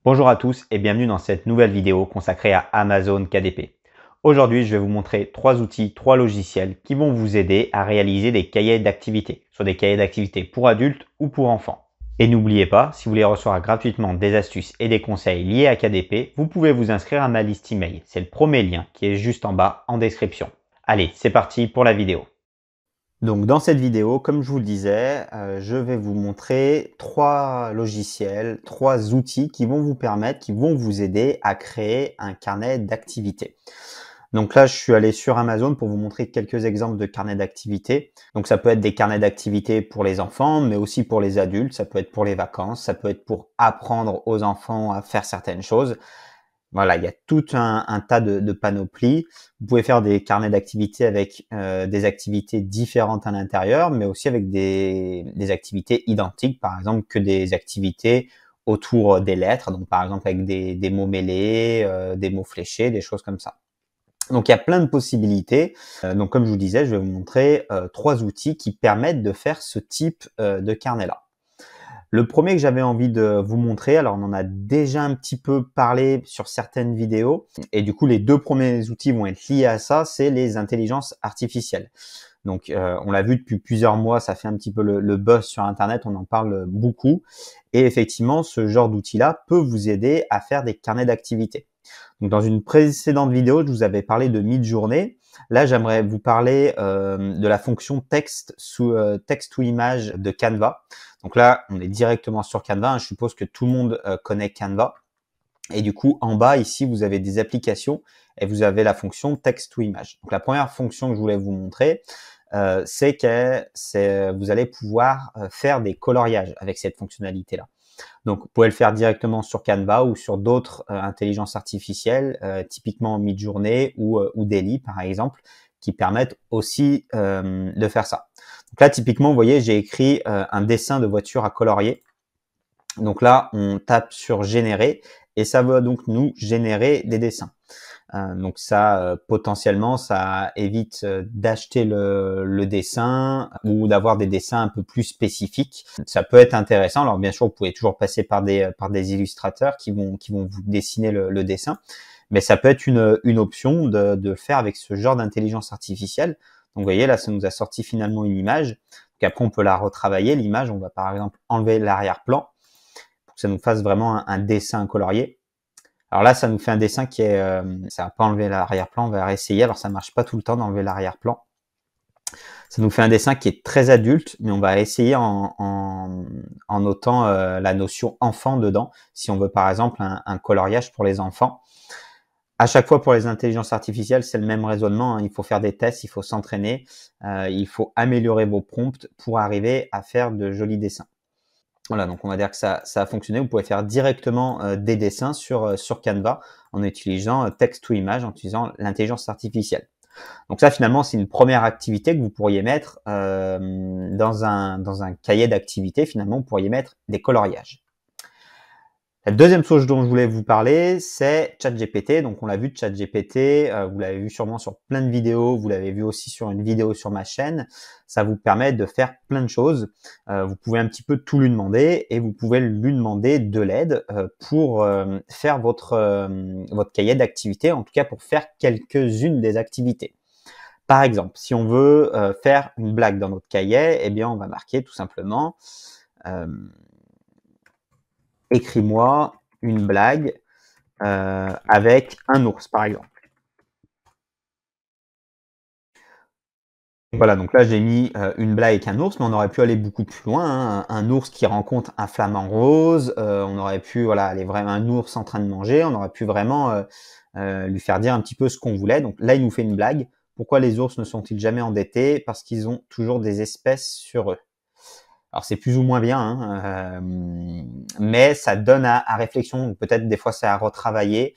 Bonjour à tous et bienvenue dans cette nouvelle vidéo consacrée à Amazon KDP. Aujourd'hui, je vais vous montrer 3 outils, 3 logiciels qui vont vous aider à réaliser des cahiers d'activités, soit des cahiers d'activités pour adultes ou pour enfants. Et n'oubliez pas, si vous voulez recevoir gratuitement des astuces et des conseils liés à KDP, vous pouvez vous inscrire à ma liste email. C'est le premier lien qui est juste en bas en description. Allez, c'est parti pour la vidéo. Donc dans cette vidéo, comme je vous le disais, je vais vous montrer 3 logiciels, 3 outils qui vont vous permettre, qui vont vous aider à créer un carnet d'activités. Donc là, je suis allé sur Amazon pour vous montrer quelques exemples de carnets d'activités. Donc ça peut être des carnets d'activités pour les enfants, mais aussi pour les adultes. Ça peut être pour les vacances, ça peut être pour apprendre aux enfants à faire certaines choses. Voilà, il y a tout un tas de panoplies. Vous pouvez faire des carnets d'activités avec des activités différentes à l'intérieur, mais aussi avec des activités identiques, par exemple que des activités autour des lettres, donc par exemple avec des mots mêlés, des mots fléchés, des choses comme ça. Donc il y a plein de possibilités. Donc comme je vous disais, je vais vous montrer 3 outils qui permettent de faire ce type de carnet-là. Le premier que j'avais envie de vous montrer, alors on en a déjà un petit peu parlé sur certaines vidéos, et du coup les 2 premiers outils vont être liés à ça, c'est les intelligences artificielles. Donc on l'a vu depuis plusieurs mois, ça fait un petit peu le buzz sur Internet, on en parle beaucoup, et effectivement ce genre d'outil-là peut vous aider à faire des carnets d'activités. Donc dans une précédente vidéo, je vous avais parlé de Midjourney. Là, j'aimerais vous parler de la fonction texte to image de Canva. Donc là, on est directement sur Canva. Je suppose que tout le monde connaît Canva. Et du coup, en bas, ici, vous avez des applications et vous avez la fonction text to image. Donc la première fonction que je voulais vous montrer, c'est que vous allez pouvoir faire des coloriages avec cette fonctionnalité-là. Donc, vous pouvez le faire directement sur Canva ou sur d'autres intelligences artificielles, typiquement Midjourney ou Dall-E, par exemple, qui permettent aussi de faire ça. Donc là, typiquement, vous voyez, j'ai écrit un dessin de voiture à colorier. Donc là, on tape sur générer et ça va donc nous générer des dessins. Donc ça, potentiellement, ça évite d'acheter le dessin ou d'avoir des dessins un peu plus spécifiques. Ça peut être intéressant. Alors bien sûr, vous pouvez toujours passer par des illustrateurs qui vont vous dessiner le dessin, mais ça peut être une option de faire avec ce genre d'intelligence artificielle. Donc vous voyez, là, ça nous a sorti finalement une image. Donc après, on peut la retravailler. L'image, on va par exemple enlever l'arrière-plan pour que ça nous fasse vraiment un dessin colorié. Alors là, ça nous fait un dessin qui est, ça va pas enlever l'arrière-plan, on va réessayer. Alors ça marche pas tout le temps d'enlever l'arrière-plan. Ça nous fait un dessin qui est très adulte, mais on va essayer en notant la notion enfant dedans, si on veut par exemple un coloriage pour les enfants. À chaque fois pour les intelligences artificielles, c'est le même raisonnement, hein. Il faut faire des tests, il faut s'entraîner, il faut améliorer vos prompts pour arriver à faire de jolis dessins. Voilà, donc on va dire que ça a fonctionné. Vous pouvez faire directement des dessins sur Canva en utilisant text to image, en utilisant l'intelligence artificielle. Donc ça, finalement, c'est une première activité que vous pourriez mettre dans un cahier d'activités. Finalement, vous pourriez mettre des coloriages. La deuxième chose dont je voulais vous parler, c'est ChatGPT. Donc, on l'a vu, ChatGPT, vous l'avez vu sûrement sur plein de vidéos, vous l'avez vu aussi sur une vidéo sur ma chaîne. Ça vous permet de faire plein de choses. Vous pouvez un petit peu tout lui demander et vous pouvez lui demander de l'aide pour faire votre cahier d'activités, en tout cas pour faire quelques-unes des activités. Par exemple, si on veut faire une blague dans notre cahier, eh bien, on va marquer tout simplement écris-moi une blague avec un ours, par exemple. Voilà, donc là j'ai mis une blague avec un ours, mais on aurait pu aller beaucoup plus loin, hein. Un ours qui rencontre un flamant rose, on aurait pu aller vraiment un ours en train de manger, on aurait pu vraiment lui faire dire un petit peu ce qu'on voulait. Donc là il nous fait une blague. Pourquoi les ours ne sont-ils jamais endettés? Parce qu'ils ont toujours des espèces sur eux. Alors c'est plus ou moins bien, hein, mais ça donne à réflexion. Peut-être des fois c'est à retravailler.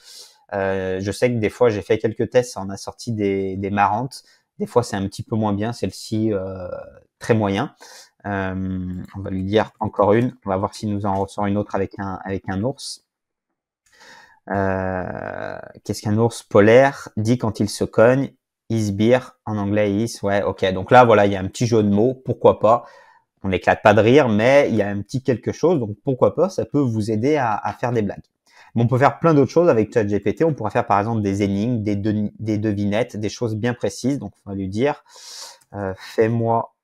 Je sais que des fois j'ai fait quelques tests, ça en a sorti des marrantes. Des fois c'est un petit peu moins bien, celle-ci très moyen. On va lui dire encore une. On va voir s'il nous en ressort une autre avec un ours. Qu'est-ce qu'un ours polaire dit quand il se cogne? Is beer, en anglais is. Ouais, ok. Donc là voilà, il y a un petit jeu de mots. Pourquoi pas? On n'éclate pas de rire, mais il y a un petit quelque chose, donc pourquoi pas, ça peut vous aider à faire des blagues. Mais on peut faire plein d'autres choses avec ChatGPT. On pourra faire par exemple des énigmes, des devinettes, des choses bien précises. Donc on va lui dire fais-moi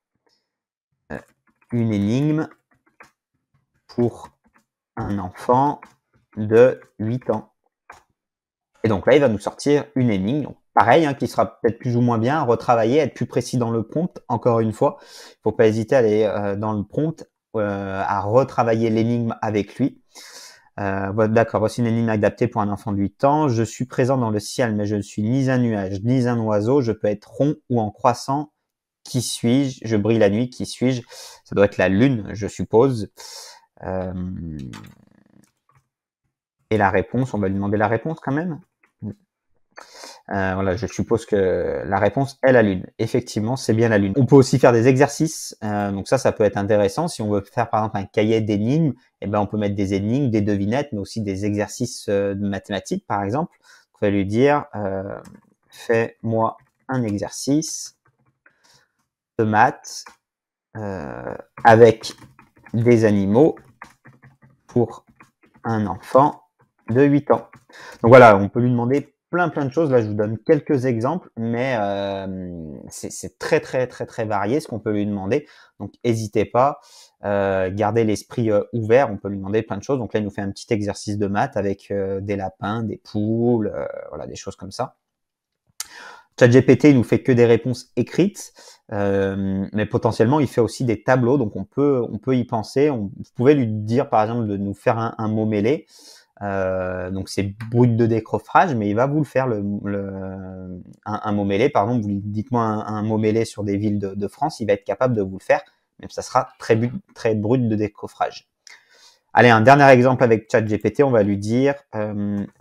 une énigme pour un enfant de 8 ans. Et donc là, il va nous sortir une énigme. Donc, pareil, qui sera peut-être plus ou moins bien, retravailler, être plus précis dans le prompt. Encore une fois, il ne faut pas hésiter à aller dans le prompt, à retravailler l'énigme avec lui. D'accord, voici une énigme adaptée pour un enfant de 8 ans. Je suis présent dans le ciel, mais je ne suis ni un nuage, ni un oiseau. Je peux être rond ou en croissant. Qui suis-je? Je brille la nuit. Qui suis-je? Ça doit être la lune, je suppose. Et la réponse, on va lui demander la réponse quand même. Voilà, je suppose que la réponse est la Lune. Effectivement, c'est bien la Lune. On peut aussi faire des exercices. Donc ça peut être intéressant. Si on veut faire par exemple un cahier d'énigmes, on peut mettre des énigmes, des devinettes, mais aussi des exercices de mathématiques, par exemple. On va lui dire, fais-moi un exercice de maths avec des animaux pour un enfant de 8 ans. Donc voilà, on peut lui demander plein de choses. Là, je vous donne quelques exemples, mais c'est très varié ce qu'on peut lui demander. Donc, n'hésitez pas, gardez l'esprit ouvert. On peut lui demander plein de choses. Donc là, il nous fait un petit exercice de maths avec des lapins, des poules, voilà, des choses comme ça. ChatGPT, il nous fait que des réponses écrites, mais potentiellement, il fait aussi des tableaux. Donc, on peut y penser. Vous pouvez lui dire, par exemple, de nous faire un mot mêlé. Donc c'est brut de décoffrage, mais il va vous le faire un mot mêlé. Par exemple, vous dites-moi un mot mêlé sur des villes de France, il va être capable de vous le faire, même ça sera très brut de décoffrage. Allez, un dernier exemple avec ChatGPT, on va lui dire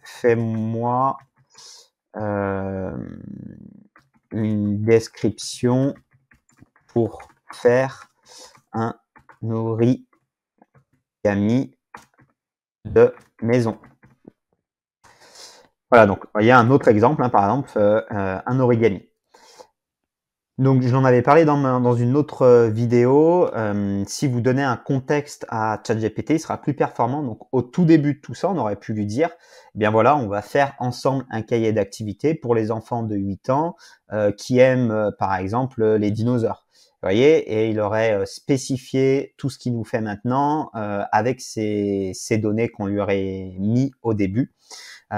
fais-moi une description pour faire un origami de maison. Voilà, donc il y a un autre exemple, par exemple, un origami. Donc je l'en avais parlé dans une autre vidéo. Si vous donnez un contexte à ChatGPT, il sera plus performant. Donc au tout début de tout ça, on aurait pu lui dire, eh bien voilà, on va faire ensemble un cahier d'activités pour les enfants de 8 ans qui aiment par exemple les dinosaures. Vous voyez, et il aurait spécifié tout ce qu'il nous fait maintenant avec ces données qu'on lui aurait mis au début.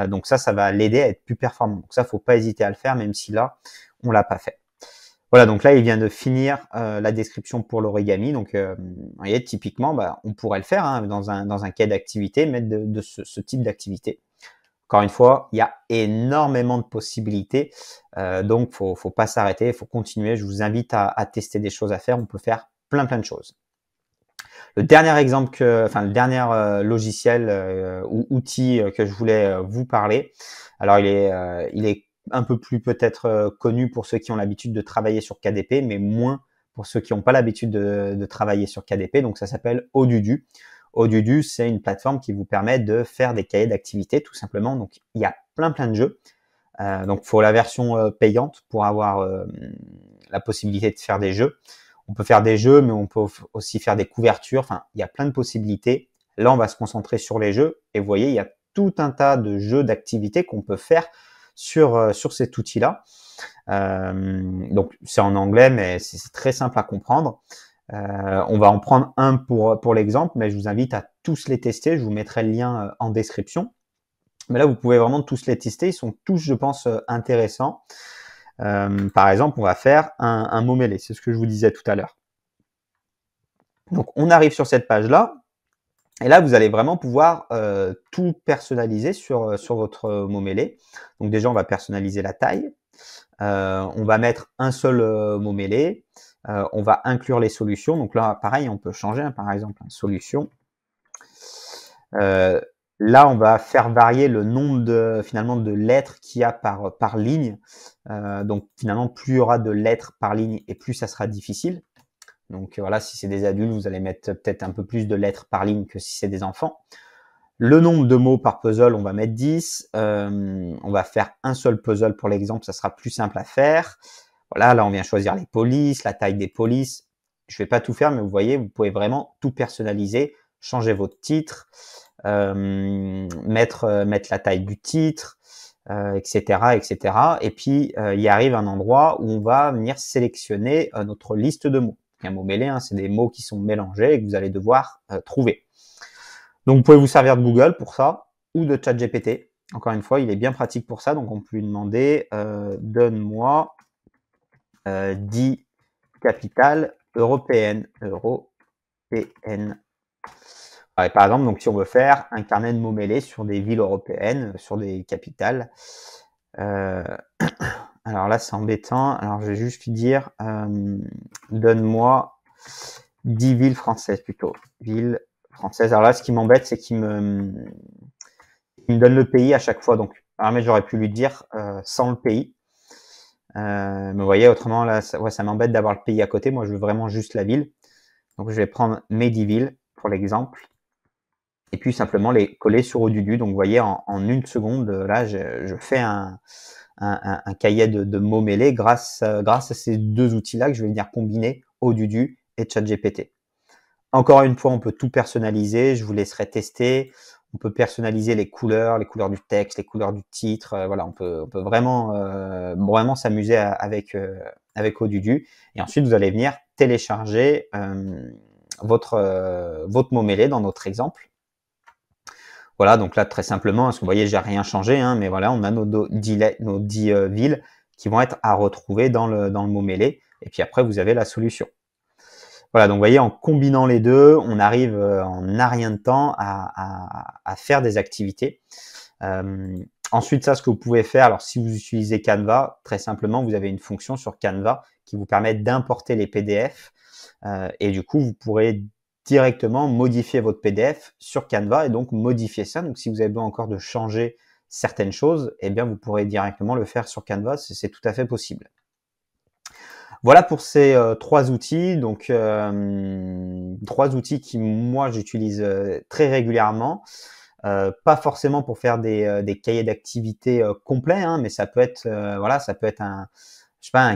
Donc ça va l'aider à être plus performant. Donc ça, faut pas hésiter à le faire, même si là, on l'a pas fait. Voilà, donc là, il vient de finir la description pour l'origami. Donc, vous voyez, typiquement, on pourrait le faire dans un cahier d'activité, mettre de ce type d'activité. Encore une fois, il y a énormément de possibilités, donc faut pas s'arrêter, il faut continuer. Je vous invite à tester des choses à faire. On peut faire plein de choses. Le dernier exemple le dernier logiciel ou outil que je voulais vous parler. Alors il est un peu plus peut-être connu pour ceux qui ont l'habitude de travailler sur KDP, mais moins pour ceux qui n'ont pas l'habitude de travailler sur KDP. Donc ça s'appelle Odudu. Odudu, c'est une plateforme qui vous permet de faire des cahiers d'activités tout simplement. Donc il y a plein de jeux. Donc il faut la version payante pour avoir la possibilité de faire des jeux. On peut faire des jeux, mais on peut aussi faire des couvertures. Enfin, il y a plein de possibilités. Là, on va se concentrer sur les jeux. Et vous voyez, il y a tout un tas de jeux d'activités qu'on peut faire sur cet outil-là. Donc, c'est en anglais, mais c'est très simple à comprendre. On va en prendre un pour l'exemple, mais je vous invite à tous les tester. Je vous mettrai le lien en description. Mais là, vous pouvez vraiment tous les tester. Ils sont tous, je pense, intéressants. Par exemple, on va faire un mot mêlé. C'est ce que je vous disais tout à l'heure. Donc, on arrive sur cette page-là. Et là, vous allez vraiment pouvoir tout personnaliser sur votre mot mêlé. Donc déjà, on va personnaliser la taille. On va mettre un seul mot mêlé. On va inclure les solutions. Donc là, pareil, on peut changer. Par exemple, solution. Là, on va faire varier le nombre de lettres qu'il y a par ligne. Donc finalement, plus il y aura de lettres par ligne et plus ça sera difficile. Donc voilà, si c'est des adultes, vous allez mettre peut-être un peu plus de lettres par ligne que si c'est des enfants. Le nombre de mots par puzzle, on va mettre 10. On va faire un seul puzzle pour l'exemple, ça sera plus simple à faire. Voilà, là on vient choisir les polices, la taille des polices. Je vais pas tout faire, mais vous voyez, vous pouvez vraiment tout personnaliser, changer votre titre. mettre la taille du titre, etc., etc. Et puis, il arrive un endroit où on va venir sélectionner notre liste de mots. Un mot mêlé, hein, c'est des mots qui sont mélangés et que vous allez devoir trouver. Donc, vous pouvez vous servir de Google pour ça ou de ChatGPT. Encore une fois, il est bien pratique pour ça. Donc, on peut lui demander donne-moi 10 capitales européennes. Ouais, par exemple, donc si on veut faire un carnet de mots mêlés sur des villes européennes, sur des capitales. Alors là, c'est embêtant. Alors, je vais juste lui dire donne-moi 10 villes françaises plutôt. Villes françaises. Alors là, ce qui m'embête, c'est qu'il me donne le pays à chaque fois. Donc, mais j'aurais pu lui dire sans le pays. Mais vous voyez, autrement, là, ça m'embête d'avoir le pays à côté. Moi, je veux vraiment juste la ville. Donc, je vais prendre mes 10 villes pour l'exemple. Et puis, simplement les coller sur Odudu. Donc, vous voyez, en une seconde, là, je fais un cahier de mots mêlés grâce à ces deux outils-là que je vais venir combiner Odudu et ChatGPT. Encore une fois, on peut tout personnaliser. Je vous laisserai tester. On peut personnaliser les couleurs du texte, les couleurs du titre. Voilà, on peut vraiment s'amuser avec Odudu. Et ensuite, vous allez venir télécharger votre mot mêlé dans notre exemple. Voilà, donc là, très simplement, parce que vous voyez, j'ai rien changé, hein, mais voilà, on a nos 10 villes qui vont être à retrouver dans le mot mêlé. Et puis après, vous avez la solution. Voilà, donc vous voyez, en combinant les deux, on arrive en un rien de temps à faire des activités. Ensuite, ça, ce que vous pouvez faire, alors si vous utilisez Canva, très simplement, vous avez une fonction sur Canva qui vous permet d'importer les PDF. Et du coup, vous pourrez directement modifier votre PDF sur Canva et donc modifier ça. Donc, si vous avez besoin encore de changer certaines choses, eh bien, vous pourrez directement le faire sur Canva. C'est tout à fait possible. Voilà pour ces 3 outils. Donc, 3 outils qui, moi, j'utilise très régulièrement. Pas forcément pour faire des cahiers d'activités complets, hein, mais ça peut être, voilà, ça peut être un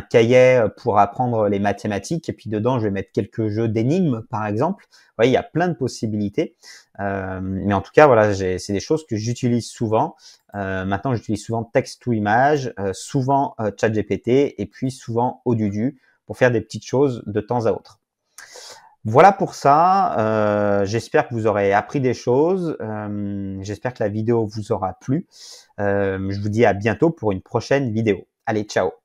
cahier pour apprendre les mathématiques et puis dedans, je vais mettre quelques jeux d'énigmes, par exemple. Vous voyez, il y a plein de possibilités. Mais en tout cas, voilà, c'est des choses que j'utilise souvent. Maintenant, j'utilise souvent texte to image, souvent ChatGPT et puis souvent Odudu pour faire des petites choses de temps à autre. Voilà pour ça. J'espère que vous aurez appris des choses. J'espère que la vidéo vous aura plu. Je vous dis à bientôt pour une prochaine vidéo. Allez, ciao!